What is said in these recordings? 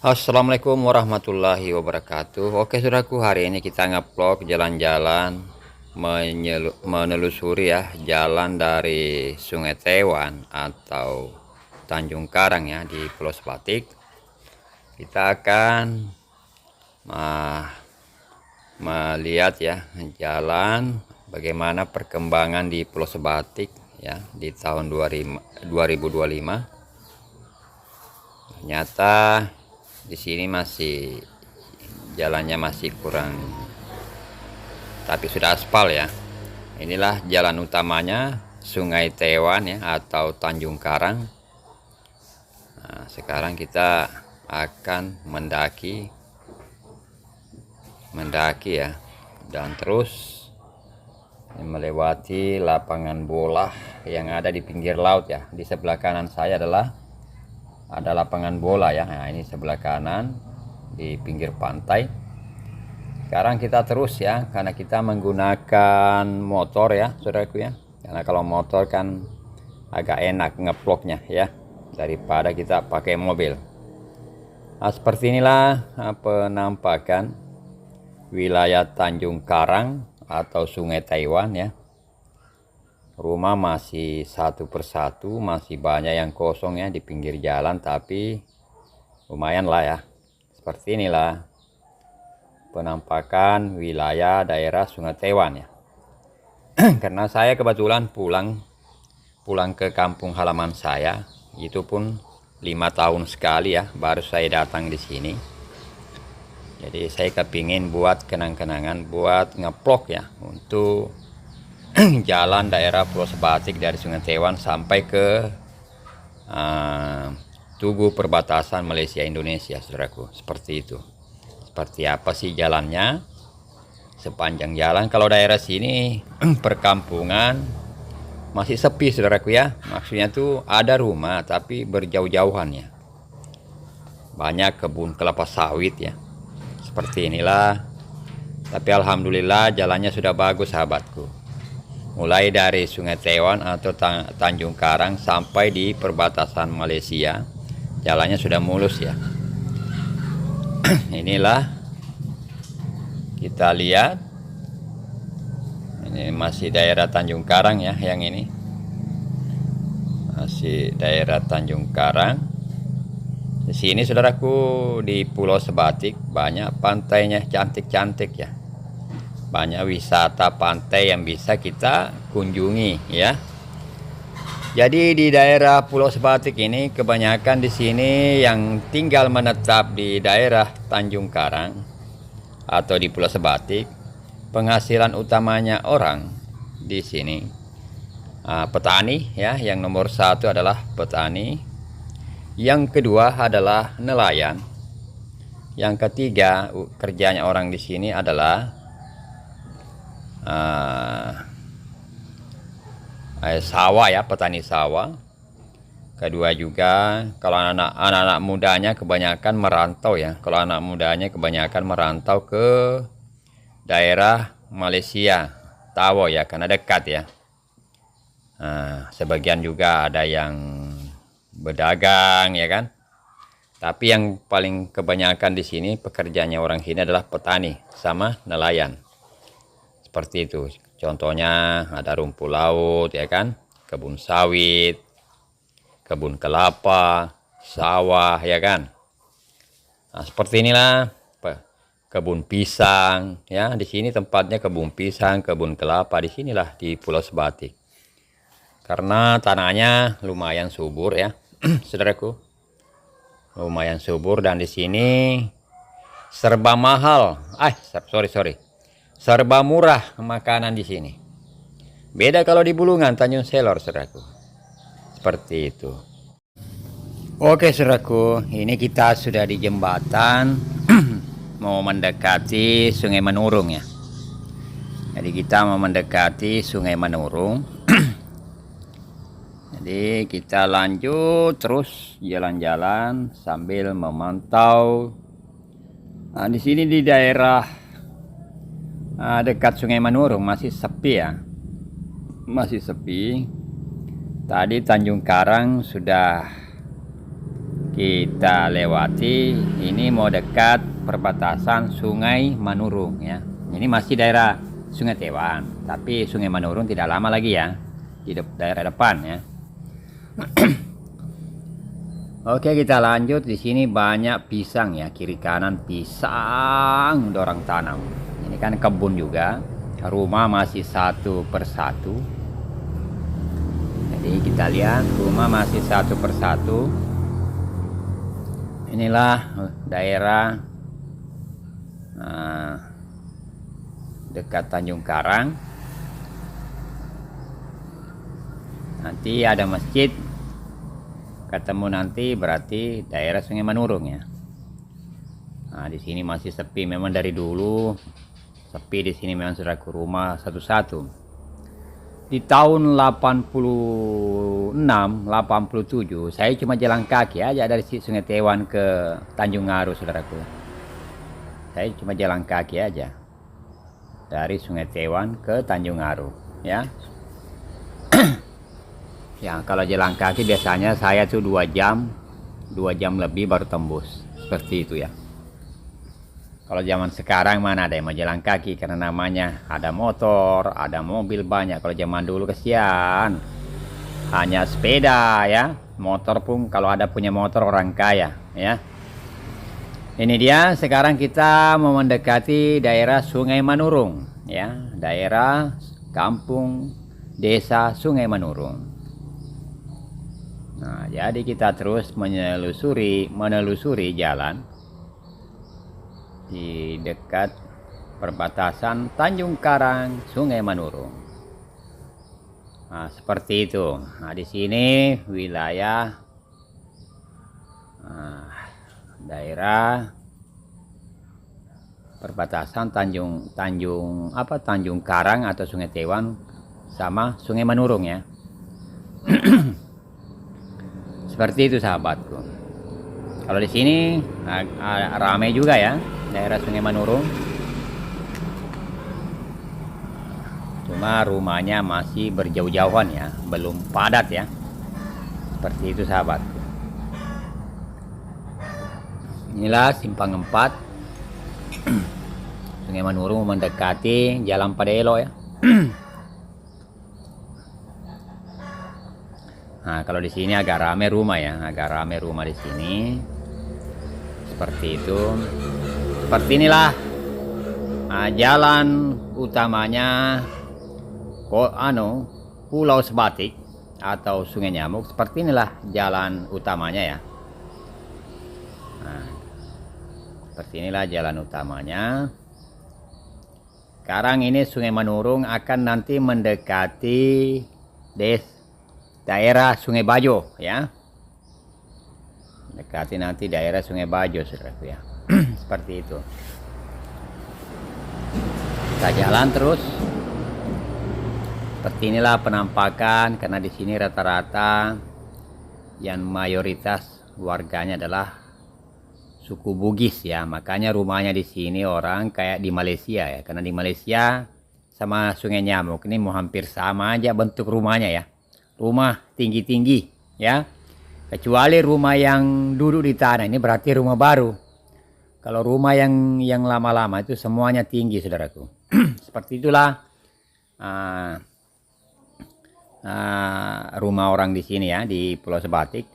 Assalamualaikum warahmatullahi wabarakatuh. Oke saudaraku, hari ini kita ngevlog jalan-jalan menelusuri ya jalan dari Sungai Tewan atau Tanjung Karang ya di Pulau Sebatik. Kita akan melihat ya jalan bagaimana perkembangan di Pulau Sebatik ya di tahun 2025. Ternyata di sini masih jalannya masih kurang, tapi sudah aspal ya. Inilah jalan utamanya Sungai Tewan ya atau Tanjung Karang. Nah, sekarang kita akan mendaki ya, dan terus melewati lapangan bola yang ada di pinggir laut ya. Di sebelah kanan saya ada lapangan bola ya. Nah, ini sebelah kanan di pinggir pantai. Sekarang kita terus ya, karena kita menggunakan motor ya saudaraku ya, karena kalau motor kan agak enak ngevlognya ya daripada kita pakai mobil. Nah, seperti inilah penampakan wilayah Tanjung Karang atau Sungai Tewan ya. Rumah masih satu persatu, masih banyak yang kosong ya di pinggir jalan, tapi lumayan lah ya. Seperti inilah penampakan wilayah daerah Sungai Tewan ya. Karena saya kebetulan pulang ke kampung halaman saya, itu pun 5 tahun sekali ya baru saya datang di sini. Jadi saya kepingin buat kenang-kenangan, buat ngevlog ya untuk jalan daerah Pulau Sebatik dari Sungai Tewan sampai ke Tugu perbatasan Malaysia Indonesia saudaraku. Seperti itu. Seperti apa sih jalannya sepanjang jalan. Kalau daerah sini perkampungan masih sepi saudaraku ya. Maksudnya tuh ada rumah tapi berjauh-jauhan ya. Banyak kebun kelapa sawit ya. Seperti inilah. Tapi alhamdulillah jalannya sudah bagus sahabatku. Mulai dari Sungai Tewan atau Tanjung Karang sampai di perbatasan Malaysia, jalannya sudah mulus ya. Inilah kita lihat, ini masih daerah Tanjung Karang ya, yang ini masih daerah Tanjung Karang. Di sini saudaraku, di Pulau Sebatik banyak pantainya cantik-cantik ya. Banyak wisata pantai yang bisa kita kunjungi ya. Jadi di daerah Pulau Sebatik ini kebanyakan di sini yang tinggal menetap di daerah Tanjung Karang atau di Pulau Sebatik, penghasilan utamanya orang di sini petani ya. Yang nomor satu adalah petani, yang kedua adalah nelayan, yang ketiga kerjanya orang di sini adalah sawah ya, petani sawah. Kedua juga kalau anak-anak mudanya kebanyakan merantau ya. Kalau anak mudanya kebanyakan merantau ke daerah Malaysia, Tawau ya, karena dekat ya. Sebagian juga ada yang berdagang ya kan. Tapi yang paling kebanyakan di sini pekerjaannya orang sini adalah petani sama nelayan. Seperti itu. Contohnya ada rumput laut ya kan, kebun sawit, kebun kelapa, sawah ya kan. Nah, seperti inilah kebun pisang ya. Di sini tempatnya kebun pisang, kebun kelapa, di sinilah di Pulau Sebatik. Karena tanahnya lumayan subur ya, saudaraku. Lumayan subur, dan di sini serba mahal. Sorry. Serba murah makanan di sini. Beda kalau di Bulungan, Tanjung Selor, saudaraku. Seperti itu. Oke, saudaraku, ini kita sudah di jembatan mau mendekati Sungai Menurung ya. Jadi kita mau mendekati Sungai Menurung. Jadi kita lanjut terus jalan-jalan sambil memantau. Nah, di sini di daerah dekat Sungai Menurung masih sepi ya, masih sepi. Tadi Tanjung Karang sudah kita lewati. Ini mau dekat perbatasan Sungai Manurung ya. Ini masih daerah Sungai Tewan, tapi Sungai Manurung tidak lama lagi ya, di daerah depan ya. Oke, kita lanjut. Di sini banyak pisang ya, kiri kanan pisang dorang tanam. Ini kan kebun juga, rumah masih satu persatu. Jadi kita lihat rumah masih satu persatu. Inilah daerah dekat Tanjung Karang. Nanti ada masjid. Ketemu nanti berarti daerah Sungai Manurung ya. Nah, di sini masih sepi memang dari dulu. Sepi di sini memang saudaraku, rumah satu-satu. Di tahun 86, 87 saya cuma jalan kaki aja dari Sungai Tewan ke Tanjung Ngaru saudaraku. Saya cuma jalan kaki aja dari Sungai Tewan ke Tanjung Ngaru ya. Ya, kalau jalan kaki biasanya saya tuh 2 jam lebih baru tembus. Seperti itu ya. Kalau zaman sekarang mana ada yang mau jalan kaki, karena namanya ada motor, ada mobil banyak. Kalau zaman dulu kesian, hanya sepeda ya. Motor pun kalau ada punya motor orang kaya ya. Ini dia, sekarang kita mau mendekati daerah Sungai Manurung ya. Daerah kampung desa Sungai Manurung. Nah, jadi kita terus menelusuri jalan di dekat perbatasan Tanjung Karang, Sungai Manurung. Nah, seperti itu. Nah, di sini wilayah daerah perbatasan Tanjung Karang atau Sungai Tewan sama Sungai Manurung ya. Seperti itu sahabatku. Kalau di sini ramai juga ya daerah Sungai Manurung. Cuma rumahnya masih berjauh-jauhan ya, belum padat ya. Seperti itu sahabatku. Inilah simpang 4 Sungai Manurung mendekati Jalan Padelo ya. Nah, kalau di sini agak ramai rumah ya, di sini. Seperti itu. Seperti inilah jalan utamanya Pulau Sebatik atau Sungai Nyamuk. Seperti inilah jalan utamanya ya. Nah, seperti inilah jalan utamanya. Sekarang ini Sungai Manurung akan nanti mendekati daerah Sungai Bajo ya. Dekati nanti daerah Sungai Bajo saudaraku ya. Seperti itu. Kita jalan terus. Seperti inilah penampakan, karena di sini rata-rata yang mayoritas warganya adalah suku Bugis ya. Makanya rumahnya di sini orang kayak di Malaysia ya. Karena di Malaysia sama Sungai Nyamuk ini mau hampir sama aja bentuk rumahnya ya. Rumah tinggi-tinggi ya, kecuali rumah yang duduk di tanah ini berarti rumah baru. Kalau rumah yang lama-lama itu semuanya tinggi saudaraku. Seperti itulah rumah orang di sini ya, di Pulau Sebatik.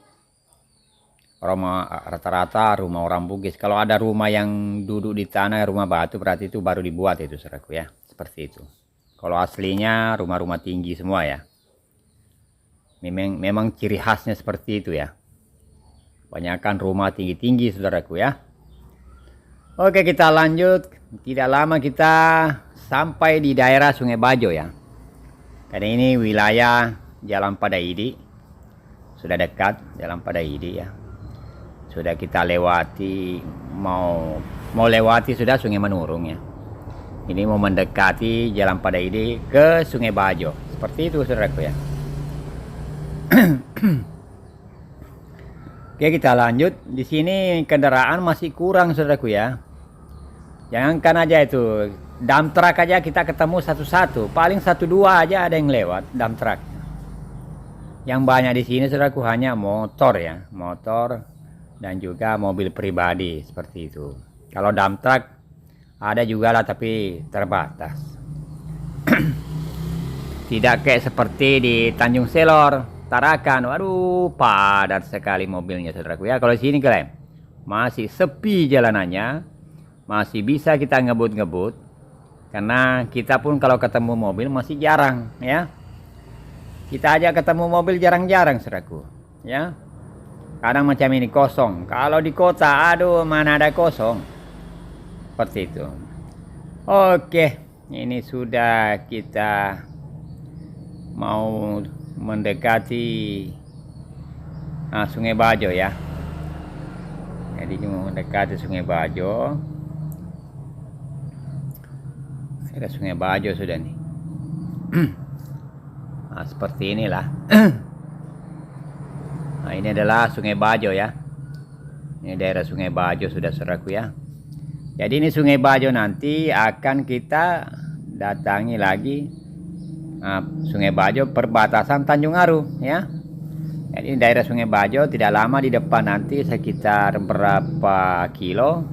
Rata-rata rumah orang Bugis. Kalau ada rumah yang duduk di tanah, rumah batu, berarti itu baru dibuat itu saudaraku ya. Seperti itu. Kalau aslinya rumah-rumah tinggi semua ya. Memang ciri khasnya seperti itu ya. Kebanyakan rumah tinggi-tinggi saudaraku ya. Oke, kita lanjut. Tidak lama kita sampai di daerah Sungai Bajo ya. Karena ini wilayah Jalan Padaidi. Sudah dekat Jalan Padaidi ya. Sudah kita lewati, mau lewati sudah Sungai Manurung ya. Ini mau mendekati Jalan Padaidi ke Sungai Bajo. Seperti itu saudaraku ya. Oke, kita lanjut. Di sini kendaraan masih kurang saudaraku ya. Jangankan aja itu dump truck aja kita ketemu satu-satu, paling 1-2 aja ada yang lewat dump truck. Yang banyak di sini saudaraku hanya motor ya, motor dan juga mobil pribadi seperti itu. Kalau dump truck ada juga lah, tapi terbatas. Tidak kayak seperti di Tanjung Selor, Tarakan. Waduh, padat sekali mobilnya saudaraku ya. Kalau sini kalian masih sepi jalanannya, masih bisa kita ngebut-ngebut, karena kita pun kalau ketemu mobil masih jarang ya. Kita aja ketemu mobil jarang-jarang saudaraku ya. Kadang macam ini kosong. Kalau di kota, aduh, mana ada kosong. Seperti itu. Oke, ini sudah kita mau mendekati Sungai Bajo ya. Jadi mau mendekati Sungai Bajo. Ada Sungai Bajo sudah nih. Nah, seperti inilah. Nah, ini adalah Sungai Bajo ya. Ini daerah Sungai Bajo sudah saudaraku ya. Jadi ini Sungai Bajo nanti akan kita datangi lagi. Nah, Sungai Bajo perbatasan Tanjung Aru ya. Jadi daerah Sungai Bajo tidak lama di depan, nanti sekitar berapa kilo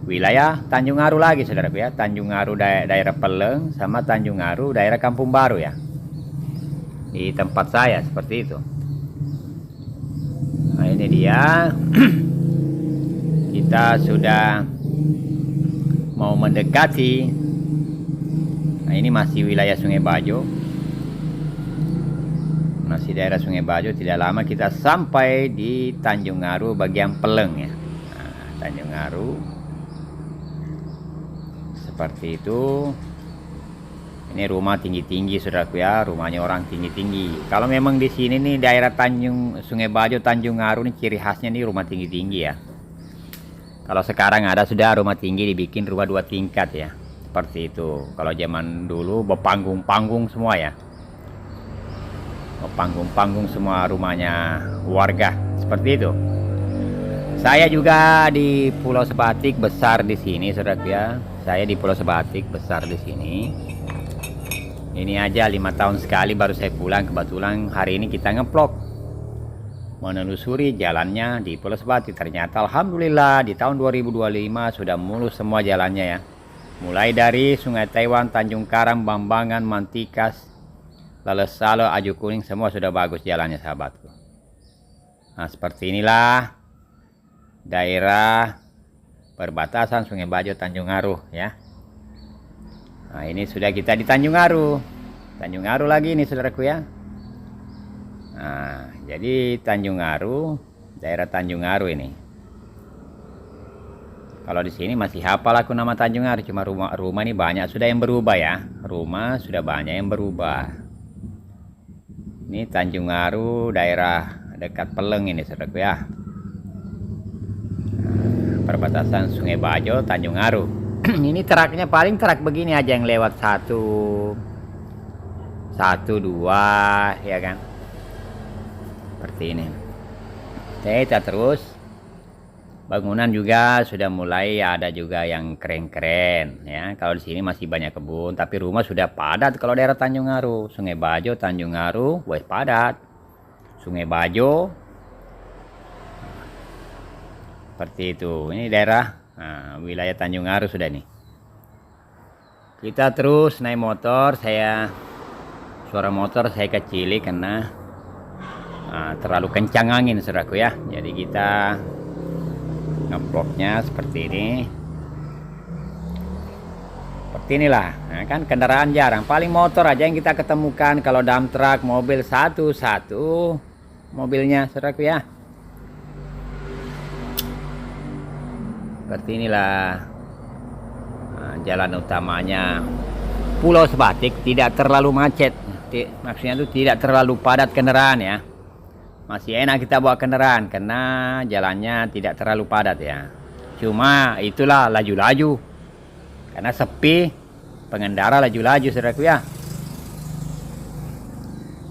wilayah Tanjung Aru lagi saudaraku ya. Tanjung Aru daerah Peleng sama Tanjung Aru daerah Kampung Baru ya. Di tempat saya seperti itu. Nah, ini dia. Kita sudah mau mendekati. Nah, ini masih wilayah Sungai Bajo. Masih daerah Sungai Bajo, tidak lama kita sampai di Tanjung Aru bagian Peleng ya. Nah, Tanjung Aru seperti itu. Ini rumah tinggi-tinggi saudaraku ya, rumahnya orang tinggi-tinggi. Kalau memang di sini nih daerah Sungai Bajo, Tanjung Aru nih ciri khasnya nih rumah tinggi-tinggi ya. Kalau sekarang ada sudah rumah tinggi dibikin rumah 2 tingkat ya. Seperti itu. Kalau zaman dulu berpanggung-panggung semua ya. Panggung-panggung semua rumahnya warga seperti itu. Saya juga di Pulau Sebatik besar di sini saudaraku ya. Saya di Pulau Sebatik besar di sini. Ini aja 5 tahun sekali baru saya pulang. Kebetulan hari ini kita ngeplok menelusuri jalannya di Pulau Sebatik. Ternyata alhamdulillah di tahun 2025 sudah mulus semua jalannya ya. Mulai dari Sungai Taiwan, Tanjung Karang, Bambangan, Mantikas, Lalesalo, Aju Kuning, semua sudah bagus jalannya sahabatku. Nah, seperti inilah daerah perbatasan Sungai Bajo Tanjung Aru ya. Nah, ini sudah kita di Tanjung Aru. Tanjung Aru lagi nih saudaraku ya. Nah, jadi Tanjung Aru, daerah Tanjung Aru ini. Kalau di sini masih hafal aku nama Tanjung Aru, cuma rumah ini banyak sudah yang berubah ya. Rumah sudah banyak yang berubah. Ini Tanjung Aru daerah dekat Peleng ini saudaraku ya. Nah, perbatasan Sungai Bajo Tanjung Aru. Ini truknya paling truk begini aja yang lewat 1, 2 ya kan. Seperti ini. Kita terus. Bangunan juga sudah mulai ada juga yang keren-keren ya. Kalau di sini masih banyak kebun, tapi rumah sudah padat kalau daerah Tanjung Aru. Sungai Bajo, Tanjung Aru, wes padat. Sungai Bajo. Seperti itu. Ini daerah wilayah Tanjung Aru sudah nih. Kita terus naik motor, suara motor saya kecili karena terlalu kencang angin saudaraku ya. Jadi kita ngebloknya seperti ini. Seperti inilah. Nah, kan kendaraan jarang, paling motor aja yang kita ketemukan. Kalau dump truck, mobil satu-satu mobilnya saudaraku ya. Seperti inilah jalan utamanya Pulau Sebatik, tidak terlalu macet. Maksudnya itu tidak terlalu padat kendaraan ya. Masih enak kita bawa kendaraan karena jalannya tidak terlalu padat ya. Cuma itulah laju-laju. Karena sepi, pengendara laju-laju saudaraku ya.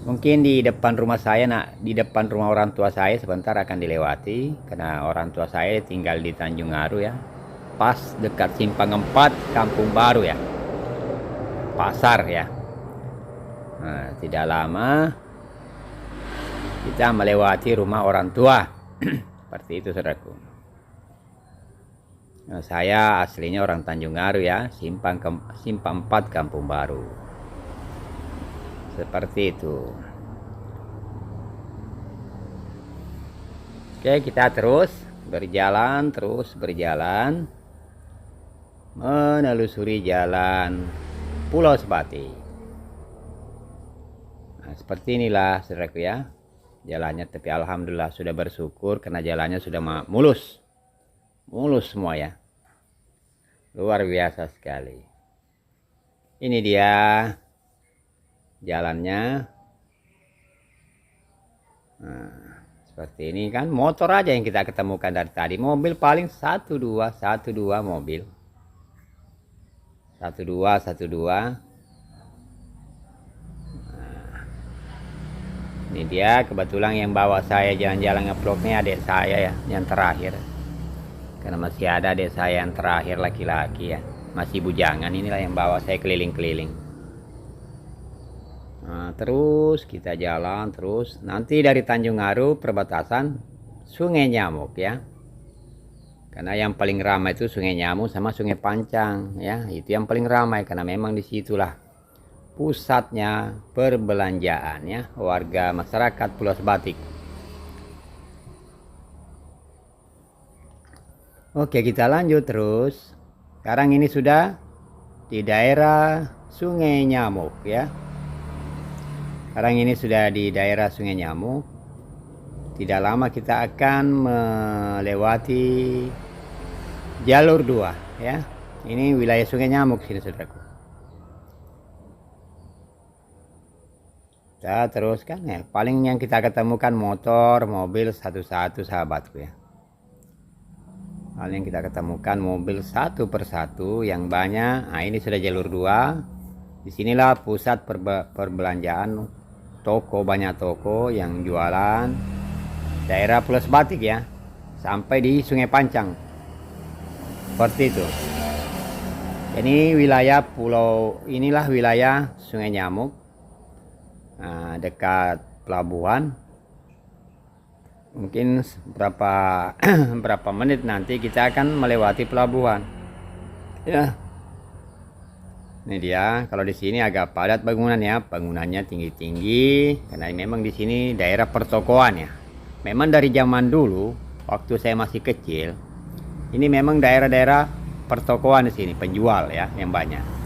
Mungkin di depan rumah saya, di depan rumah orang tua saya sebentar akan dilewati. Karena orang tua saya tinggal di Tanjung Aru ya. Pas dekat Simpang 4, Kampung Baru ya. Pasar ya. Nah, tidak lama kita melewati rumah orang tua. Seperti itu saudaraku. Nah, saya aslinya orang Tanjung Aru ya, Simpang 4 Kampung Baru. Seperti itu. Oke, kita terus berjalan menelusuri jalan Pulau Sebati. Nah, seperti inilah saudaraku ya jalannya, tapi alhamdulillah sudah bersyukur karena jalannya sudah mulus semua ya, luar biasa sekali. Ini dia jalannya. Nah, seperti ini kan, motor aja yang kita ketemukan dari tadi, mobil paling 1-2 mobil, 1-2. Ini dia kebetulan yang bawa saya jalan-jalan ngevlognya adik saya ya, yang terakhir. Karena masih ada adik saya yang terakhir laki-laki ya, masih bujangan, inilah yang bawa saya keliling-keliling. Nah, terus kita jalan terus. Nanti dari Tanjung Aru perbatasan Sungai Nyamuk ya. Karena yang paling ramai itu Sungai Nyamuk sama Sungai Pancang ya, itu yang paling ramai karena memang disitulah pusatnya perbelanjaan ya warga masyarakat Pulau Sebatik. Oke, kita lanjut terus. Sekarang ini sudah di daerah Sungai Nyamuk ya. Sekarang ini sudah di daerah Sungai Nyamuk. Tidak lama kita akan melewati jalur 2 ya. Ini wilayah Sungai Nyamuk sini saudaraku. Kita teruskan ya, paling yang kita ketemukan motor, mobil satu-satu sahabatku ya. Paling kita ketemukan mobil satu persatu yang banyak. Nah, ini sudah jalur 2. Disinilah pusat perbelanjaan, toko, banyak toko yang jualan. Daerah Pulau Sebatik ya, sampai di Sungai Pancang. Seperti itu. Ini wilayah pulau, inilah wilayah Sungai Nyamuk. Nah, dekat pelabuhan. Mungkin berapa menit nanti kita akan melewati pelabuhan ya. Ini dia, kalau di sini agak padat bangunan ya, bangunannya tinggi-tinggi karena memang di sini daerah pertokoan ya. Memang dari zaman dulu waktu saya masih kecil, ini memang daerah-daerah pertokoan di sini, penjual ya yang banyak.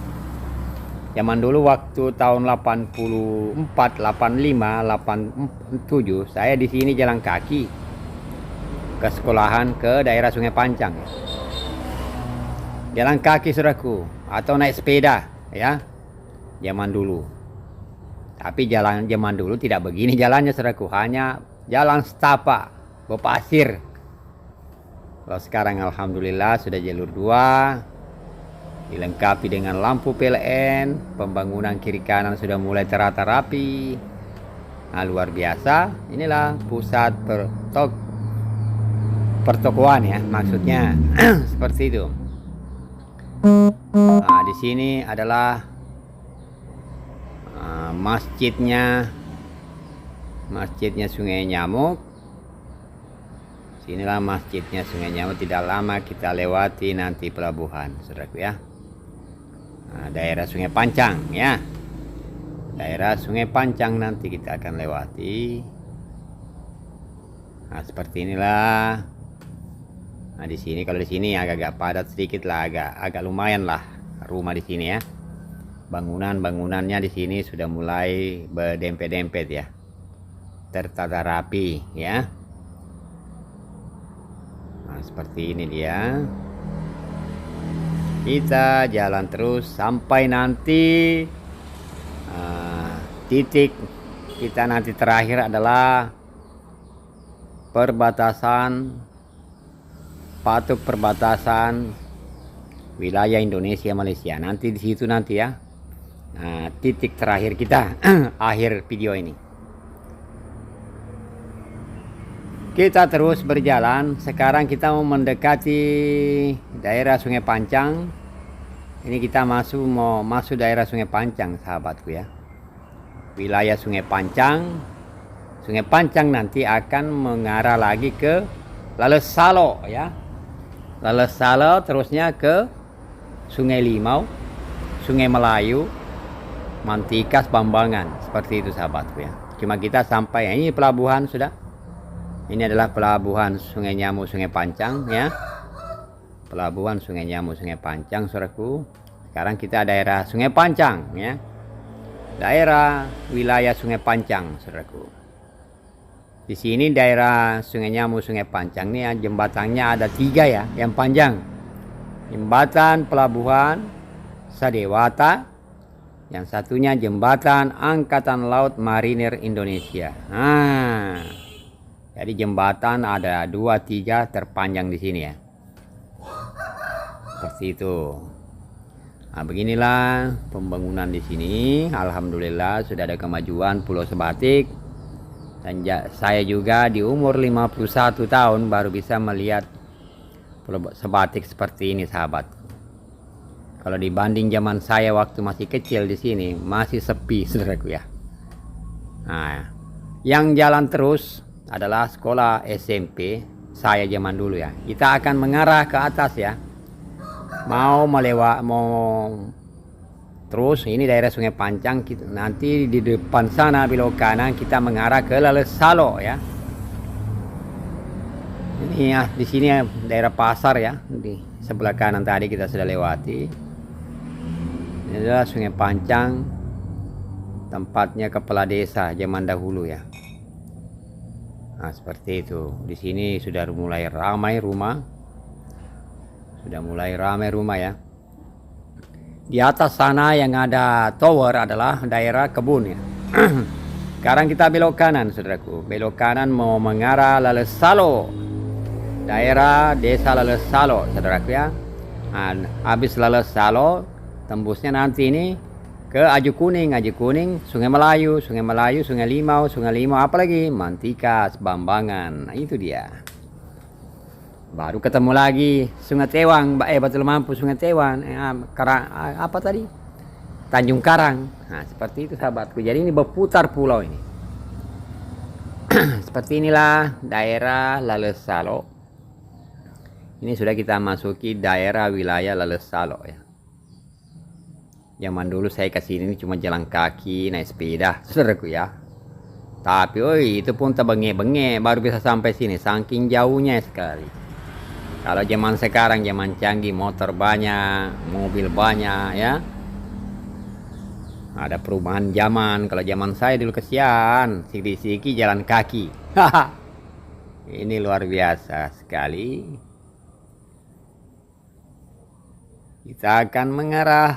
Zaman dulu waktu tahun 84, 85, 87 saya di sini jalan kaki ke sekolahan ke daerah Sungai Pancang. Jalan kaki saudaraku atau naik sepeda ya. Zaman dulu. Tapi jalan zaman dulu tidak begini jalannya saudaraku, hanya jalan setapak berpasir. Kalau sekarang alhamdulillah sudah jalur 2. Dilengkapi dengan lampu PLN, pembangunan kiri kanan sudah mulai terata rapi. Nah, luar biasa. Inilah pusat pertokoan ya, maksudnya seperti itu. Nah, di sini adalah masjidnya Sungai Nyamuk. Sinilah masjidnya Sungai Nyamuk. Tidak lama kita lewati nanti pelabuhan saudaraku ya. Nah, daerah Sungai Pancang ya, daerah Sungai Pancang nanti kita akan lewati. Nah, seperti inilah. Nah, di sini kalau di sini agak padat sedikit lah, agak lumayan lah rumah di sini ya. Bangunannya di sini sudah mulai berdempet-dempet ya, tertata rapi ya. Nah, seperti ini dia. Kita jalan terus sampai nanti titik kita nanti terakhir adalah patok perbatasan wilayah Indonesia Malaysia. Nanti di situ nanti ya. Nah, titik terakhir kita akhir video ini. Kita terus berjalan. Sekarang kita mau mendekati daerah Sungai Pancang. Ini kita mau masuk daerah Sungai Pancang sahabatku ya. Wilayah Sungai Pancang. Sungai Pancang nanti akan mengarah lagi ke Lalesalo ya. Lalesalo terusnya ke Sungai Limau, Sungai Melayu, Mantikas, Bambangan. Seperti itu sahabatku ya. Cuma kita sampai, ini pelabuhan sudah. Ini adalah pelabuhan Sungai Nyamu, Sungai Pancang ya. Pelabuhan Sungai Nyamu, Sungai Pancang, saudaraku. Sekarang kita daerah Sungai Pancang ya. Daerah wilayah Sungai Pancang, saudaraku. Di sini daerah Sungai Nyamu, Sungai Pancang ini jembatannya ada 3 ya, yang panjang. Jembatan Pelabuhan Sadewata, yang satunya jembatan Angkatan Laut Marinir Indonesia. Nah, jadi jembatan ada 2, 3 terpanjang di sini ya. Seperti itu. Nah, beginilah pembangunan di sini. Alhamdulillah sudah ada kemajuan Pulau Sebatik. Dan saya juga di umur 51 tahun baru bisa melihat Pulau Sebatik seperti ini, sahabat. Kalau dibanding zaman saya waktu masih kecil di sini masih sepi, saudaraku ya. Nah, yang jalan terus adalah sekolah SMP saya zaman dulu ya. Kita akan mengarah ke atas ya. Mau terus ini daerah Sungai Pancang, nanti di depan sana belok kanan kita mengarah ke Lalesalo ya. Ini ya, di sini ya, daerah pasar ya, di sebelah kanan tadi kita sudah lewati. Ini adalah Sungai Pancang, tempatnya kepala desa zaman dahulu ya. Nah, seperti itu. Di sini sudah mulai ramai rumah. Sudah mulai ramai rumah ya. Di atas sana yang ada tower adalah daerah kebun ya. Sekarang kita belok kanan, saudaraku. Belok kanan mau mengarah Lalesalo. Daerah desa Lalesalo, saudaraku ya. Nah, habis Lalesalo, tembusnya nanti ini ke Aju Kuning, Sungai Melayu, Sungai Limau, apalagi Mantikas, Bambangan. Nah, itu dia. Baru ketemu lagi Sungai Tewang, Batu Lemampu, Sungai Tewang, apa tadi? Tanjung Karang. Nah, seperti itu sahabatku. Jadi ini berputar pulau ini. Seperti inilah daerah Lalesalo. Ini sudah kita masuki daerah wilayah Lalesalo ya. Zaman dulu saya kesini cuma jalan kaki, naik sepeda, saudaraku ya. Tapi itu pun terbenge-benge baru bisa sampai sini, saking jauhnya sekali. Kalau zaman sekarang zaman canggih, motor banyak, mobil banyak ya. Ada perubahan zaman. Kalau zaman saya dulu kesian, siki-siki jalan kaki. Ini luar biasa sekali. Kita akan mengarah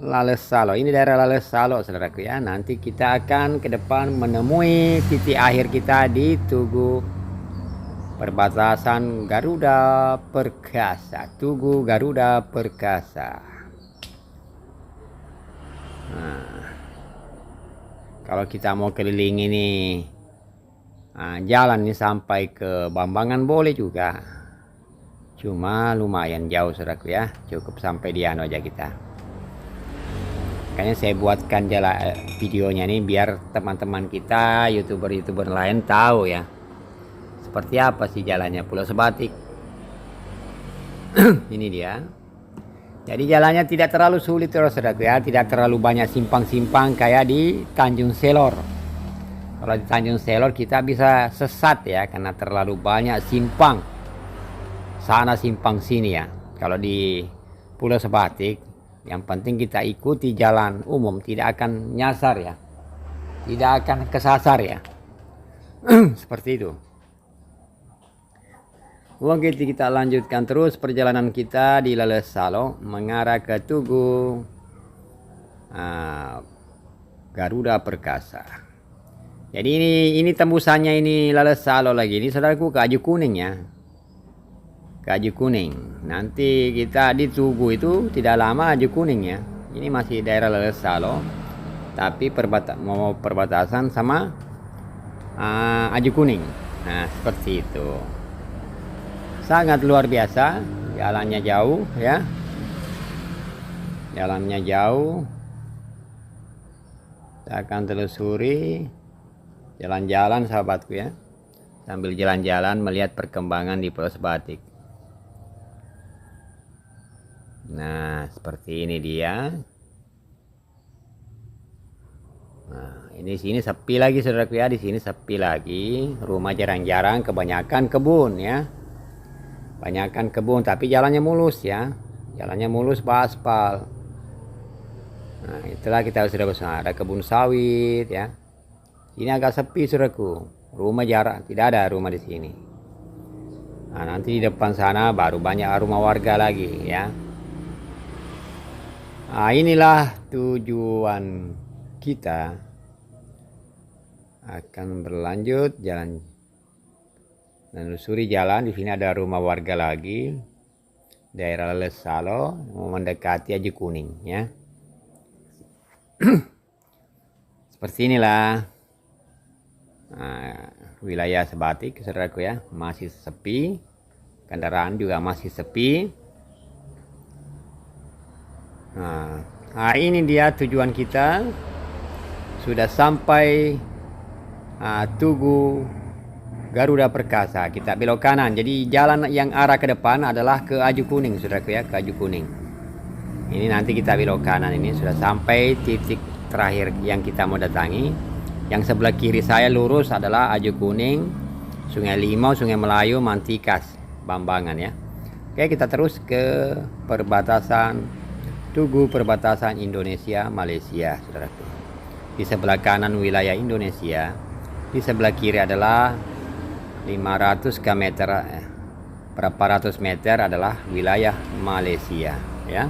Lalesalo. Ini daerah Lalesalo, saudaraku ya. Nanti kita akan ke depan menemui titik akhir kita di Tugu perbatasan Garuda Perkasa, Tugu Garuda Perkasa. Nah, kalau kita mau keliling ini, jalan ini sampai ke Bambangan boleh juga. Cuma lumayan jauh, saudaraku ya. Cukup sampai di anu aja kita. Makanya saya buatkan videonya ini biar teman-teman kita, youtuber lain tahu ya. Seperti apa sih jalannya Pulau Sebatik. Ini dia. Jadi jalannya tidak terlalu sulit terus, saudaraku ya. Tidak terlalu banyak simpang-simpang kayak di Tanjung Selor. Kalau di Tanjung Selor kita bisa sesat ya, karena terlalu banyak simpang. Sana simpang sini ya. Kalau di Pulau Sebatik, yang penting kita ikuti jalan umum, tidak akan nyasar ya. Tidak akan kesasar ya. Seperti itu. Oke, kita lanjutkan terus perjalanan kita di Lalesalo mengarah ke Tugu Garuda Perkasa. Jadi ini tembusannya ini Lalesalo lagi. Ini saudaraku ke Aju Kuning ya. Ke Aju Kuning. Nanti kita di Tugu itu tidak lama Aju Kuning ya. Ini masih daerah Lalesalo. Tapi mau perbatasan sama Aju Kuning. Nah, seperti itu. Sangat luar biasa, jalannya jauh ya. Jalannya jauh. Kita akan telusuri jalan-jalan, sahabatku ya. sambil jalan-jalan melihat perkembangan di Pulau Sebatik. Nah, seperti ini dia. Nah, ini sini sepi lagi saudaraku ya, di sini sepi lagi. Rumah jarang-jarang, kebanyakan kebun ya. Banyakan kebun, tapi jalannya mulus ya. Jalannya mulus aspal. Nah, itulah kita sudah bersama. Ada kebun sawit ya. Ini agak sepi saudaraku. Rumah jarang, tidak ada rumah di sini. Nah, nanti di depan sana baru banyak rumah warga lagi ya. Nah, inilah tujuan kita akan berlanjut jalan menelusuri jalan. Di sini ada rumah warga lagi, daerah Lesalo, mendekati Aji Kuning ya. Seperti inilah wilayah Sebatik saudaraku ya, masih sepi, kendaraan juga masih sepi. Nah, ini dia tujuan kita, sudah sampai Tugu Garuda Perkasa. Kita belok kanan, jadi jalan yang arah ke depan adalah ke Aji Kuning saudaraku ya, ke Aji Kuning. Ini nanti kita belok kanan, ini sudah sampai titik terakhir yang kita mau datangi. Yang sebelah kiri saya lurus adalah Aji Kuning, Sungai Limau, Sungai Melayu, Mantikas, Bambangan ya. Oke, kita terus ke perbatasan Tugu, perbatasan Indonesia Malaysia saudaraku. Di sebelah kanan wilayah Indonesia, di sebelah kiri adalah 500 meter, berapa ratus meter adalah wilayah Malaysia ya.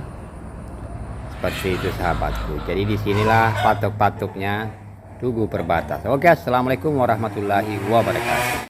Seperti itu sahabatku. Jadi disinilah patok-patoknya Tugu Perbatas. Oke, assalamualaikum warahmatullahi wabarakatuh.